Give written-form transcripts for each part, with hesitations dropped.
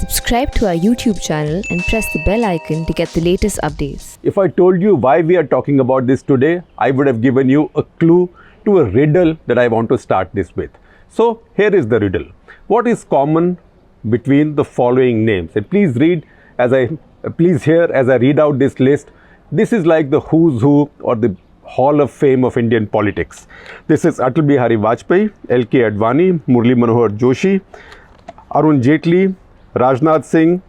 Subscribe to our YouTube channel and press the bell icon to get the latest updates. If I told you why we are talking about this today, I would have given you a clue to a riddle that I want to start this with. So here is the riddle. What is common between the following names? And please hear as I read out this list. This is like the who's who or the Hall of Fame of Indian politics. This is Atal Bihari Vajpayee, L.K. Advani, Murli Manohar Joshi, Arun Jaitley, Rajnath Singh,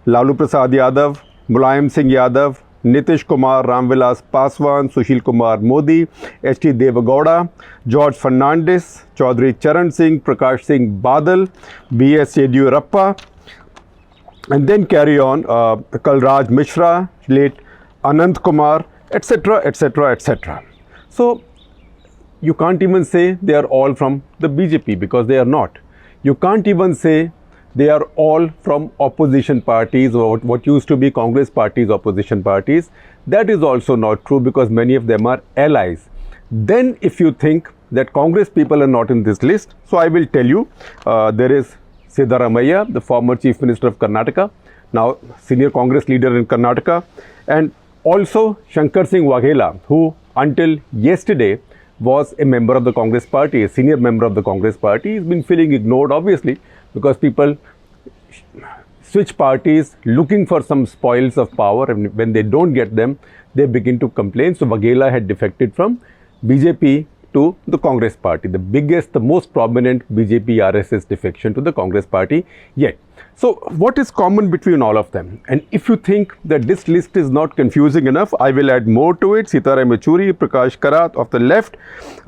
Lalu Prasad Yadav, Mulayam Singh Yadav, Nitish Kumar, Ramvilas Paswan, Sushil Kumar Modi, H.T. Devagowda, George Fernandes, Chaudhry Charan Singh, Prakash Singh Badal, B.S. Yediyurappa, and then carry on Kalraj Mishra, late Anant Kumar, etc., etc., etc. So you can't even say they are all from the BJP because they are not. You can't even say they are all from opposition parties or what used to be Congress parties, opposition parties. That is also not true because many of them are allies. Then if you think that Congress people are not in this list, so I will tell you, there is Siddaramaiah, the former Chief Minister of Karnataka, now senior Congress leader in Karnataka, and also Shankar Singh Waghela, who until yesterday was a member of the Congress party, a senior member of the Congress party. He's been feeling ignored, obviously, because people switch parties looking for some spoils of power, and when they don't get them, they begin to complain. So Waghela had defected from BJP to the Congress party, the biggest, the most prominent BJP RSS defection to the Congress party yet. So what is common between all of them? And if you think that this list is not confusing enough, I will add more to it. Sitaram Yechury, Prakash Karat of the left.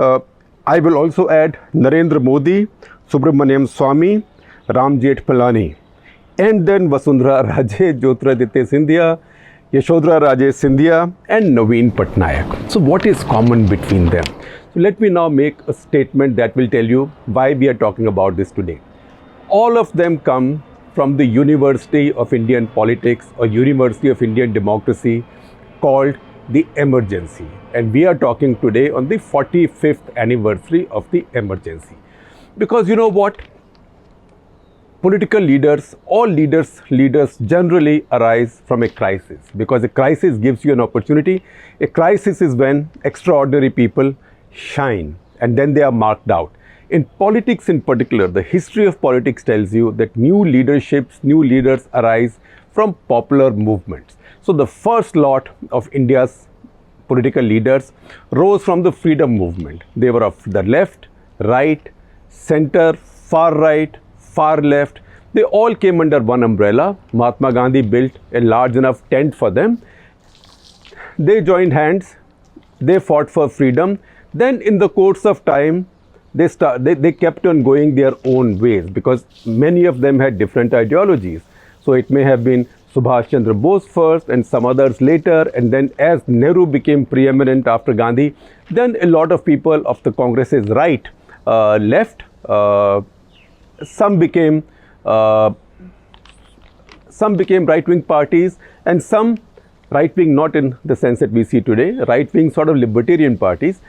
I will also add Narendra Modi, Subramaniam Swamy, Ram Jethmalani, and then Vasundhara Raje, Jyotiraditya Scindia, Yashodhara Raje Scindia, and Naveen Patnaik. So what is common between them? So let me now make a statement that will tell you why we are talking about this today. All of them come from the University of Indian Politics or University of Indian Democracy called the Emergency. And we are talking today on the 45th anniversary of the Emergency. Because you know what? Political leaders, all leaders generally arise from a crisis, because a crisis gives you an opportunity. A crisis is when extraordinary people shine and then they are marked out. In politics in particular, the history of politics tells you that new leaders arise from popular movements. So the first lot of India's political leaders rose from the freedom movement. They were of the left, right, center, far right, far left. They all came under one umbrella. Mahatma Gandhi built a large enough tent for them. They joined hands. They fought for freedom. Then in the course of time, they kept on going their own ways because many of them had different ideologies. So it may have been Subhash Chandra Bose first and some others later, and then as Nehru became preeminent after Gandhi, then a lot of people of the Congress's right left. Some became right-wing parties, and some right-wing not in the sense that we see today, right-wing sort of libertarian parties,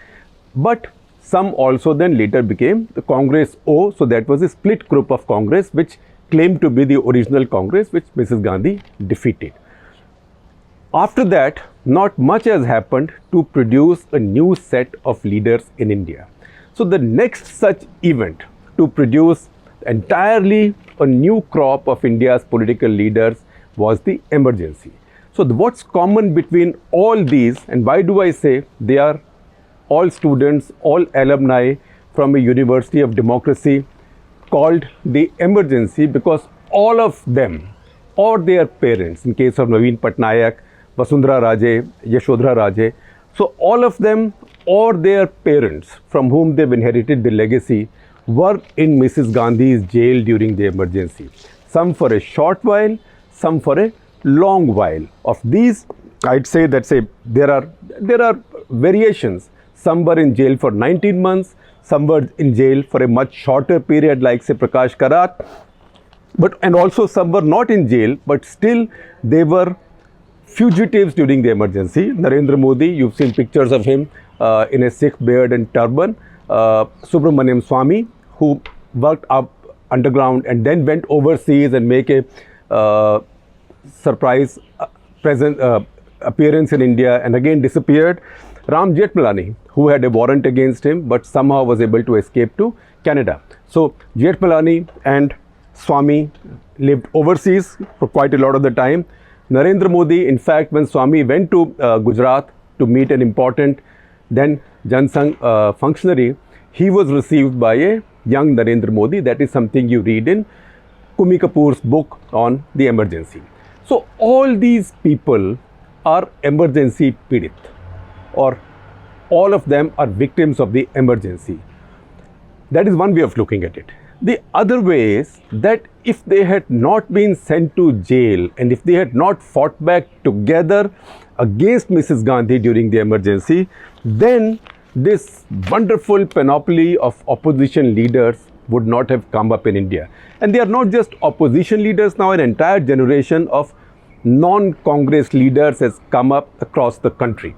but some also then later became the Congress O. So that was a split group of Congress which claimed to be the original Congress which Mrs. Gandhi defeated. After that, not much has happened to produce a new set of leaders in India. So the next such event to produce entirely a new crop of India's political leaders was the Emergency. So what's common between all these, and why do I say they are all students, all alumni from a University of Democracy called the Emergency? Because all of them or their parents, in case of Naveen Patnaik, Vasundhara Raje, Yashodhara Raje, so all of them or their parents from whom they've inherited the legacy were in Mrs. Gandhi's jail during the Emergency. Some for a short while, some for a long while. Of these, I'd say that there are variations. Some were in jail for 19 months, some were in jail for a much shorter period like say Prakash Karat, and also some were not in jail, but still they were fugitives during the Emergency. Narendra Modi, you've seen pictures of him in a Sikh beard and turban. Subramaniam Swamy, who worked up underground and then went overseas and make a surprise appearance in India and again disappeared. Ram Jethmalani, who had a warrant against him but somehow was able to escape to Canada. So Jethmalani and Swami lived overseas for quite a lot of the time. Narendra Modi, in fact, when Swami went to Gujarat to meet an important then Jan Sangh functionary, he was received by a young Narendra Modi. That is something you read in Kumi Kapoor's book on the emergency. So all these people are emergency pirit, or all of them are victims of the emergency. That is one way of looking at it. The other way is that if they had not been sent to jail and if they had not fought back together against Mrs. Gandhi during the emergency, then this wonderful panoply of opposition leaders would not have come up in India. And they are not just opposition leaders now, an entire generation of non-Congress leaders has come up across the country.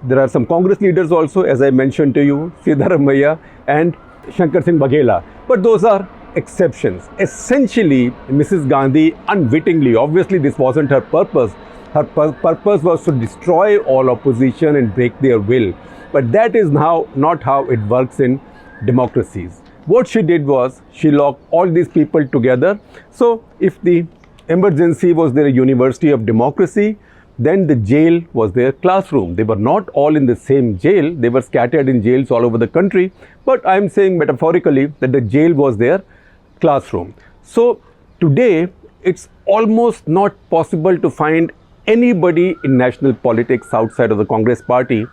There are some Congress leaders also, as I mentioned to you, Siddharamaiah and Shankar Singh Baghela. But those are exceptions. Essentially, Mrs. Gandhi unwittingly, obviously this wasn't her purpose. Her purpose was to destroy all opposition and break their will. But that is now not how it works in democracies. What she did was she locked all these people together. So if the emergency was their university of democracy, then the jail was their classroom. They were not all in the same jail. They were scattered in jails all over the country. But I am saying metaphorically that the jail was their classroom. So today, it's almost not possible to find anybody in national politics outside of the Congress party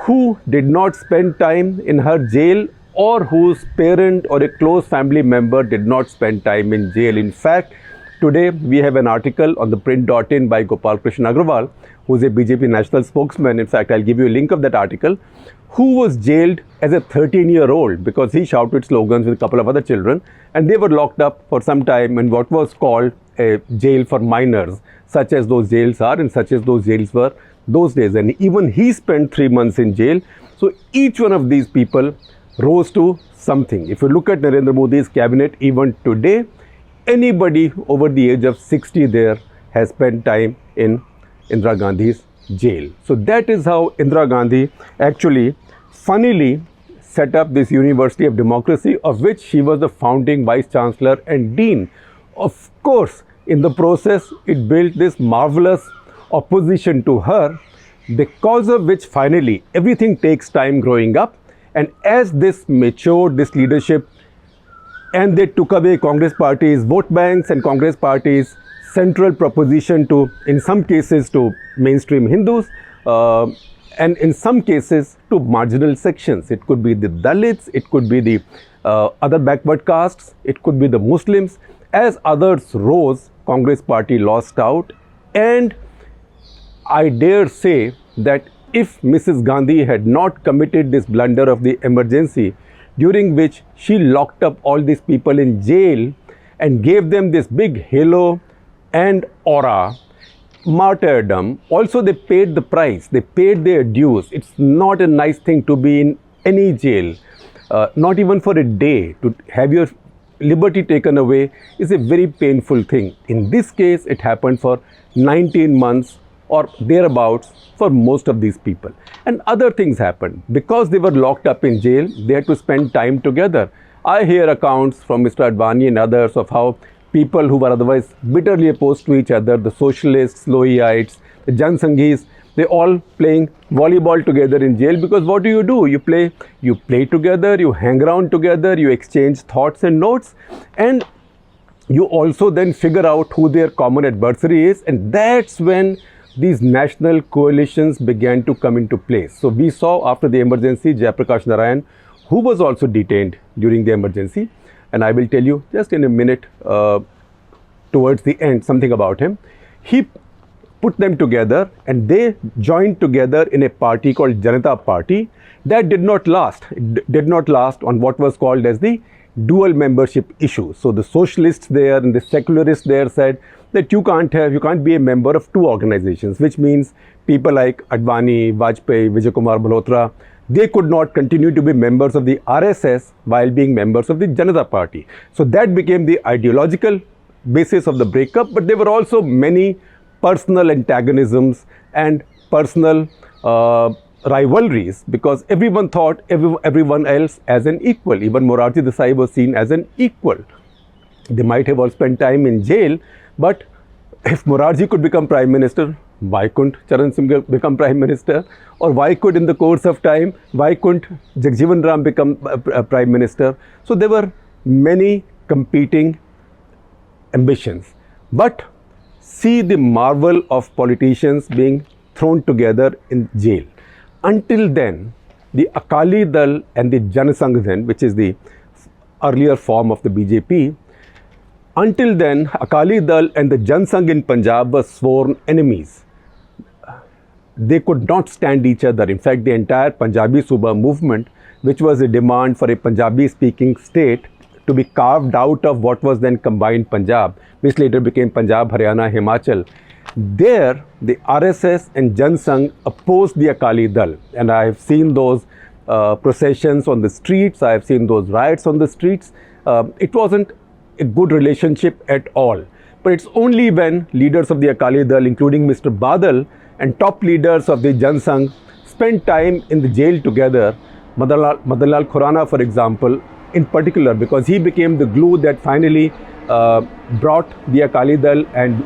who did not spend time in her jail or whose parent or a close family member did not spend time in jail. In fact, today we have an article on the print.in by Gopal Krishna Agrawal, who is a BJP national spokesman. In fact, I'll give you a link of that article, who was jailed as a 13-year-old because he shouted slogans with a couple of other children, and they were locked up for some time in what was called a jail for minors, such as those jails are and such as those jails were those days. And even he spent 3 months in jail. So each one of these people rose to something. If you look at Narendra Modi's cabinet, even today, anybody over the age of 60 there has spent time in Indira Gandhi's jail. So that is how Indira Gandhi actually funnily set up this University of Democracy, of which she was the founding vice chancellor and dean. Of course, in the process, it built this marvelous opposition to her, because of which finally everything takes time growing up. And as this matured, this leadership, and they took away Congress party's vote banks and Congress party's central proposition to, in some cases, to mainstream Hindus, and in some cases to marginal sections. It could be the Dalits, it could be the other backward castes, it could be the Muslims. As others rose, Congress party lost out. And I dare say that if Mrs. Gandhi had not committed this blunder of the emergency, during which she locked up all these people in jail and gave them this big halo and aura, martyrdom, also they paid the price, they paid their dues. It's not a nice thing to be in any jail, not even for a day. To have your liberty taken away is a very painful thing. In this case, it happened for 19 months or thereabouts for most of these people. And other things happened. Because they were locked up in jail, they had to spend time together. I hear accounts from Mr. Advani and others of how people who were otherwise bitterly opposed to each other, the socialists, Lohiites, the Jan Sanghis, they all playing volleyball together in jail. Because what do? You play together, you hang around together, you exchange thoughts and notes, and you also then figure out who their common adversary is. And that's when these national coalitions began to come into place. So we saw after the emergency, Jayaprakash Narayan, who was also detained during the emergency, and I will tell you just in a minute towards the end something about him. He put them together and they joined together in a party called Janata Party. That did not last. It did not last on what was called as the dual membership issue. So the socialists there and the secularists there said that you can't be a member of two organizations, which means people like Advani, Vajpayee, Vijay Kumar Malhotra, they could not continue to be members of the RSS while being members of the Janata Party. So that became the ideological basis of the breakup, but there were also many personal antagonisms and personal rivalries, because everyone thought everyone else as an equal. Even Morarji Desai was seen as an equal. They might have all spent time in jail, but if Morarji could become Prime Minister, why couldn't Charan Singh become Prime Minister? Or why could, in the course of time, why couldn't Jagjeevan Ram become Prime Minister? So there were many competing ambitions. But see the marvel of politicians being thrown together in jail. Until then, the Akali Dal and the Jan Sangh then, which is the earlier form of the BJP, until then, Akali Dal and the Jan Sangh in Punjab were sworn enemies. They could not stand each other. In fact, the entire Punjabi Suba movement, which was a demand for a Punjabi-speaking state to be carved out of what was then combined Punjab, which later became Punjab, Haryana, Himachal. There, the RSS and Jan Sangh opposed the Akali Dal, and I have seen those processions on the streets, I have seen those riots on the streets. It wasn't a good relationship at all. But it's only when leaders of the Akali Dal, including Mr. Badal, and top leaders of the Jan Sangh spent time in the jail together, Madanlal Khurana, for example, in particular, because he became the glue that finally brought the Akali Dal and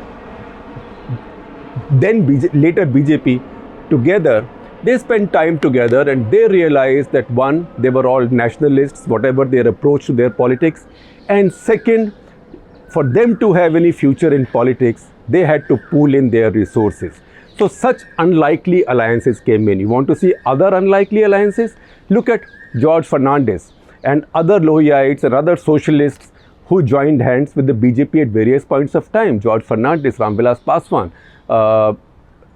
then later BJP together. They spent time together and they realized that one, they were all nationalists, whatever their approach to their politics. And second, for them to have any future in politics, they had to pool in their resources. So such unlikely alliances came in. You want to see other unlikely alliances? Look at George Fernandes and other Lohiites and other socialists who joined hands with the BJP at various points of time. George Fernandes, Ramvilas Paswan.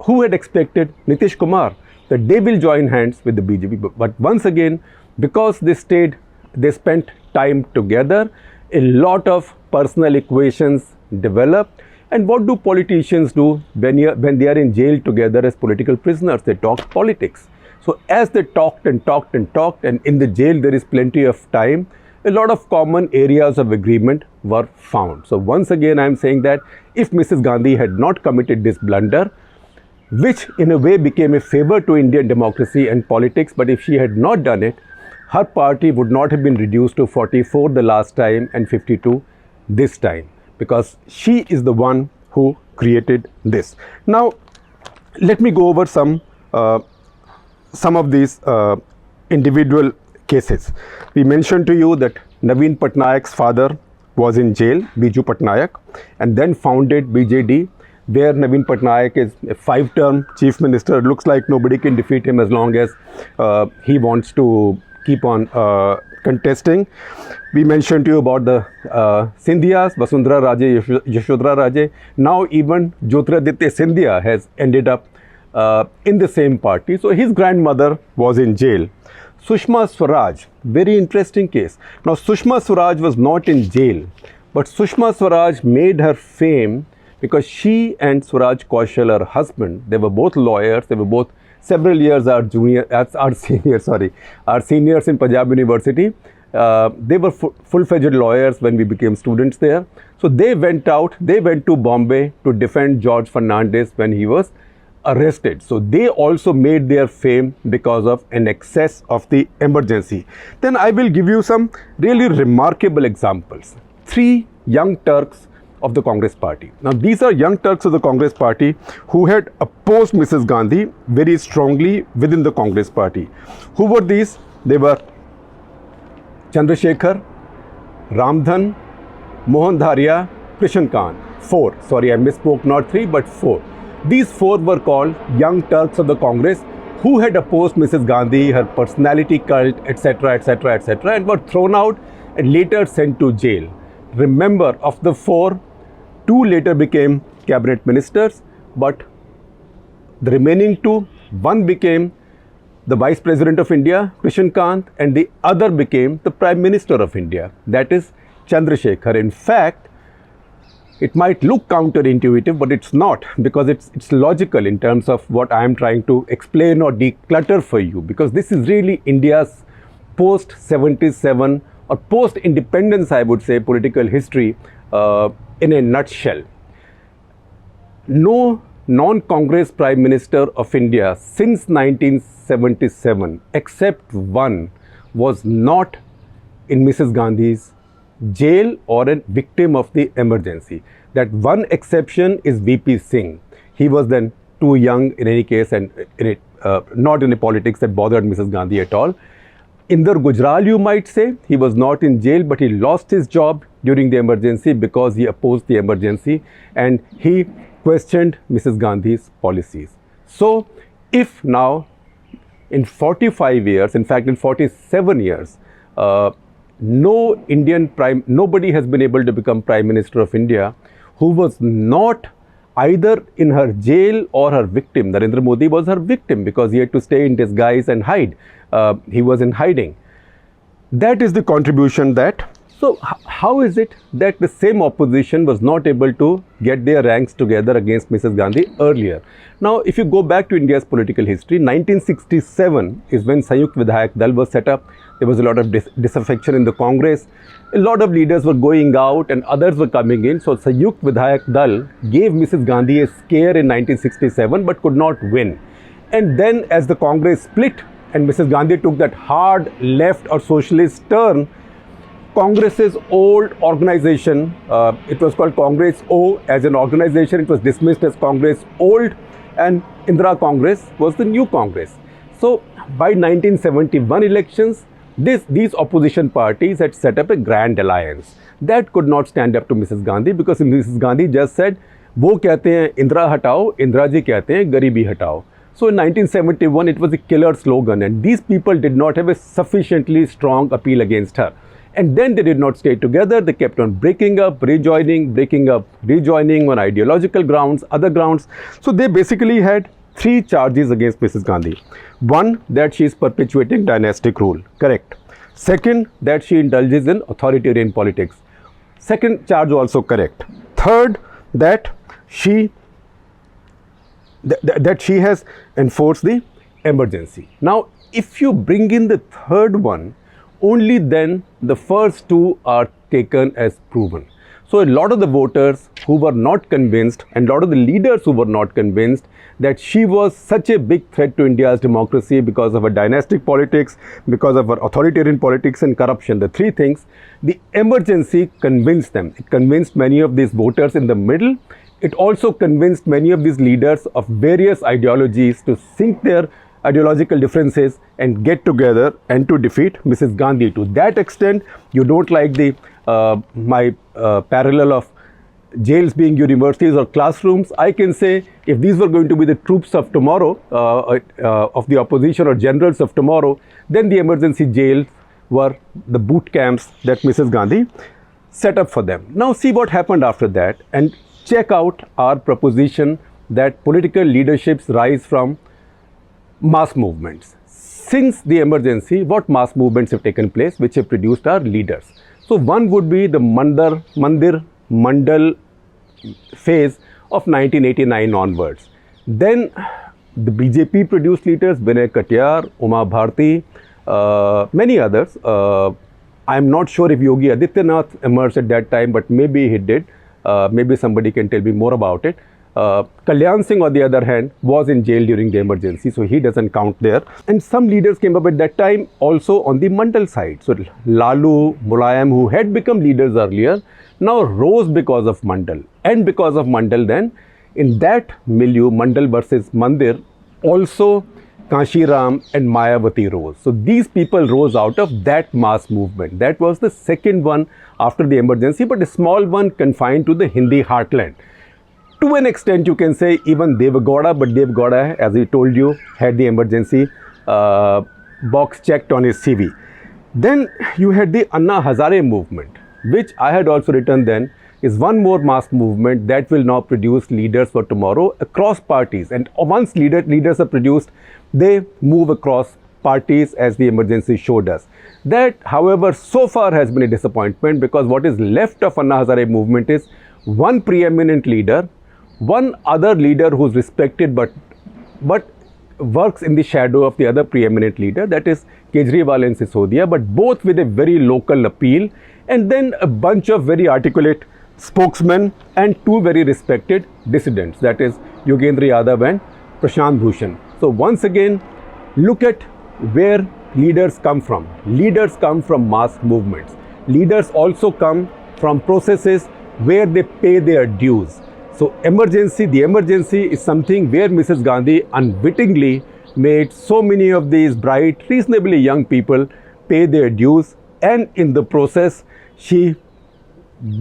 Who had expected Nitish Kumar that they will join hands with the BJP? But once again, because they spent time together, a lot of personal equations developed. And what do politicians do when they are in jail together as political prisoners? They talk politics. So as they talked and talked and talked, and in the jail there is plenty of time, a lot of common areas of agreement were found. So once again I am saying that if Mrs. Gandhi had not committed this blunder, which in a way became a favor to Indian democracy and politics, but if she had not done it, her party would not have been reduced to 44 the last time and 52 this time, because she is the one who created this. Now, let me go over some of these individual cases. We mentioned to you that Naveen Patnaik's father was in jail, Biju Patnaik, and then founded BJD, where Naveen Patnaik is a 5-term chief minister. It looks like nobody can defeat him as long as he wants to keep on contesting. We mentioned to you about the Scindias, Vasundhara Raje, Yashodhara Raje. Now even Jyotiraditya Scindia has ended up in the same party. So his grandmother was in jail. Sushma Swaraj, very interesting case. Now Sushma Swaraj was not in jail, but Sushma Swaraj made her fame because she and Swaraj Kaushal, her husband, they were both lawyers, they were both several years our seniors in Punjab University. They were full-fledged lawyers when we became students there. So they went to Bombay to defend George Fernandes when he was arrested. So they also made their fame because of an excess of the emergency. Then I will give you some really remarkable examples. 3 young Turks of the Congress party. Now these are young Turks of the Congress party who had opposed Mrs. Gandhi very strongly within the Congress party. Who were these? They were Chandrasekhar, Ramdhan, Mohan Dharia, Krishan Kant. 4. Sorry, I misspoke, not 3 but 4. These 4 were called young Turks of the Congress who had opposed Mrs. Gandhi, her personality cult, etc., etc., etc., and were thrown out and later sent to jail. Remember, of the 4, 2 later became cabinet ministers, but the remaining 2, one became the Vice President of India, Krishan Kant, and the other became the Prime Minister of India, that is Chandrasekhar. In fact, it might look counterintuitive, but it's not, because it's logical in terms of what I am trying to explain or declutter for you, because this is really India's post-77 or post-independence, I would say, political history in a nutshell. No non-Congress Prime Minister of India since 1977, except one, was not in Mrs. Gandhi's jail or a victim of the emergency. That one exception is VP Singh. He was then too young in any case and not in a politics that bothered Mrs. Gandhi at all. Inder Gujral, you might say, he was not in jail, but he lost his job during the emergency because he opposed the emergency and he questioned Mrs. Gandhi's policies. So, if now in 45 years, in fact in 47 years, nobody has been able to become Prime Minister of India who was not either in her jail or her victim. Narendra Modi was her victim because he had to stay in disguise and hide. He was in hiding. That is the contribution that. So, how is it that the same opposition was not able to get their ranks together against Mrs. Gandhi earlier? Now, if you go back to India's political history, 1967 is when Sanyukt Vidhayak Dal was set up. There was a lot of disaffection in the Congress. A lot of leaders were going out and others were coming in. So, Sanyukt Vidhayak Dal gave Mrs. Gandhi a scare in 1967 but could not win. And then as the Congress split and Mrs. Gandhi took that hard left or socialist turn, Congress's old organization, it was called Congress O as an organization, it was dismissed as Congress Old, and Indira Congress was the new Congress. So by 1971 elections, these opposition parties had set up a grand alliance. That could not stand up to Mrs. Gandhi because Mrs. Gandhi just said, वो कहते हैं इंदिरा हटाओ, इंदिरा जी कहते हैं गरीबी हटाओ. So in 1971, it was a killer slogan and these people did not have a sufficiently strong appeal against her. And then they did not stay together. They kept on breaking up, rejoining, breaking up, rejoining on ideological grounds, other grounds. So they basically had three charges against Mrs. Gandhi. One, that she is perpetuating dynastic rule. Correct. Second, that she indulges in authoritarian politics. Second charge also correct. Third, that she has enforced the emergency. Now, if you bring in the third one, only then the first two are taken as proven. So a lot of the voters who were not convinced and a lot of the leaders who were not convinced that she was such a big threat to India's democracy because of her dynastic politics, because of her authoritarian politics and corruption, the three things, the emergency convinced them. It convinced many of these voters in the middle. It also convinced many of these leaders of various ideologies to sink their ideological differences and get together and to defeat Mrs. Gandhi. To that extent, you don't like the my parallel of jails being universities or classrooms. I can say if these were going to be the troops of tomorrow, of the opposition or generals of tomorrow, then the emergency jails were the boot camps that Mrs. Gandhi set up for them. Now see what happened after that and check out our proposition that political leaderships rise from mass movements. Since the emergency, what mass movements have taken place which have produced our leaders? So one would be the Mandal phase of 1989 onwards. Then the BJP produced leaders, Vinay Katyar, Uma Bharti, many others. I am not sure if Yogi Adityanath emerged at that time, but maybe he did. Maybe somebody can tell me more about it. Kalyan Singh, on the other hand, was in jail during the emergency, so he doesn't count there. And some leaders came up at that time also on the Mandal side. So Lalu, Mulayam, who had become leaders earlier, now rose because of Mandal. And because of Mandal then, in that milieu, Mandal versus Mandir, also Kanshi Ram and Mayawati rose. So these people rose out of that mass movement. That was the second one after the emergency, but a small one confined to the Hindi heartland. To an extent, you can say even Deve Gowda, but Deve Gowda, as I told you, had the emergency box checked on his CV. Then you had the Anna Hazare movement, which I had also written then, is one more mass movement that will now produce leaders for tomorrow across parties. And once leaders are produced, they move across parties as the emergency showed us. That, however, so far has been a disappointment because what is left of Anna Hazare movement is one preeminent leader, one other leader who's respected but works in the shadow of the other preeminent leader, that is Kejriwal and Sisodia, but both with a very local appeal, and then a bunch of very articulate spokesmen and two very respected dissidents, that is Yogendra Yadav and Prashant Bhushan. So once again, look at where leaders come from. Leaders come from mass movements. Leaders also come from processes where they pay their dues. So the emergency is something where Mrs. Gandhi unwittingly made so many of these bright, reasonably young people pay their dues, and in the process, she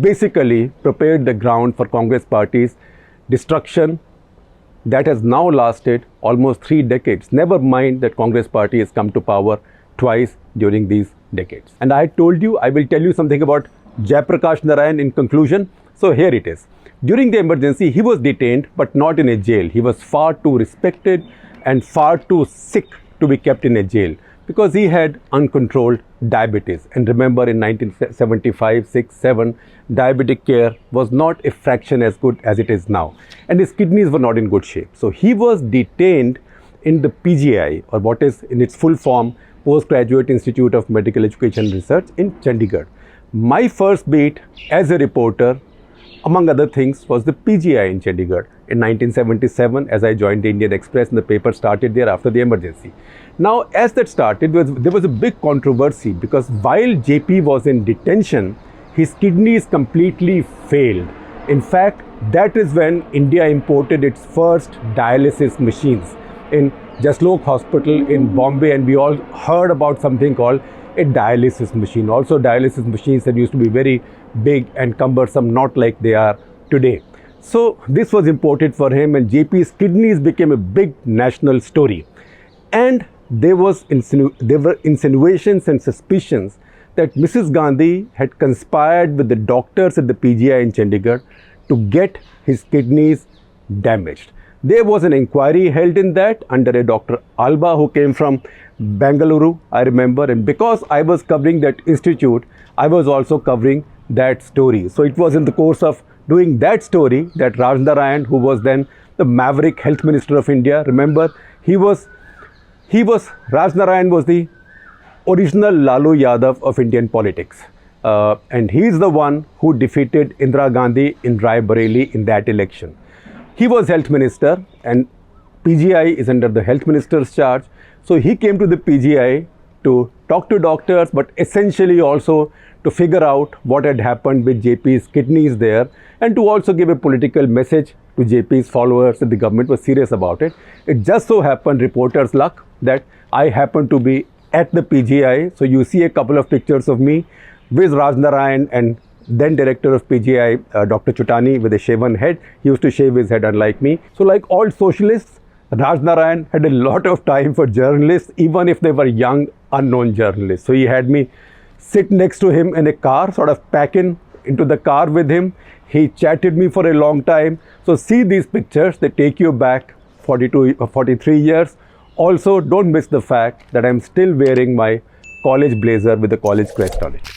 basically prepared the ground for Congress party's destruction that has now lasted almost 3 decades. Never mind that Congress party has come to power twice during these decades. And I told you, I will tell you something about Jayaprakash Narayan in conclusion. So here it is. During the emergency, he was detained, but not in a jail. He was far too respected and far too sick to be kept in a jail because he had uncontrolled diabetes. And remember, in 1975, 6, 7, diabetic care was not a fraction as good as it is now. And his kidneys were not in good shape. So he was detained in the PGI, or what is in its full form, Postgraduate Institute of Medical Education and Research in Chandigarh. My first beat as a reporter, among other things, was the PGI in Chandigarh in 1977 as I joined the Indian Express, and the paper started there after the emergency. Now, as that started, there was a big controversy because while JP was in detention, his kidneys completely failed. In fact, that is when India imported its first dialysis machines in Jaslok Hospital in Bombay, and we all heard about something called a dialysis machine. Also, dialysis machines that used to be very big and cumbersome, not like they are today. So this was imported for him, and JP's kidneys became a big national story. And there were insinuations and suspicions that Mrs. Gandhi had conspired with the doctors at the PGI in Chandigarh to get his kidneys damaged. There was an inquiry held in that under a Dr. Alba who came from Bengaluru, I remember, and because I was covering that institute, I was also covering that story. So it was in the course of doing that story that Raj Narayan, who was then the maverick health minister of India, remember, Raj Narayan was the original Lalu Yadav of Indian politics. And he is the one who defeated Indira Gandhi in Rai Bareli in that election. He was health minister, and PGI is under the health minister's charge. So he came to the PGI to talk to doctors, but essentially also to figure out what had happened with JP's kidneys there, and to also give a political message to JP's followers that the government was serious about it. It just so happened, reporters' luck, that I happened to be at the PGI. So you see a couple of pictures of me with Raj Narayan and then director of PGI, Dr. Chutani, with a shaven head. He used to shave his head, unlike me. So like all socialists, Raj Narayan had a lot of time for journalists, even if they were young, unknown journalists. So he had me sit next to him in a car, sort of pack into the car with him. He chatted me for a long time. So see these pictures, they take you back 43 years. Also, don't miss the fact that I'm still wearing my college blazer with the college crest on it.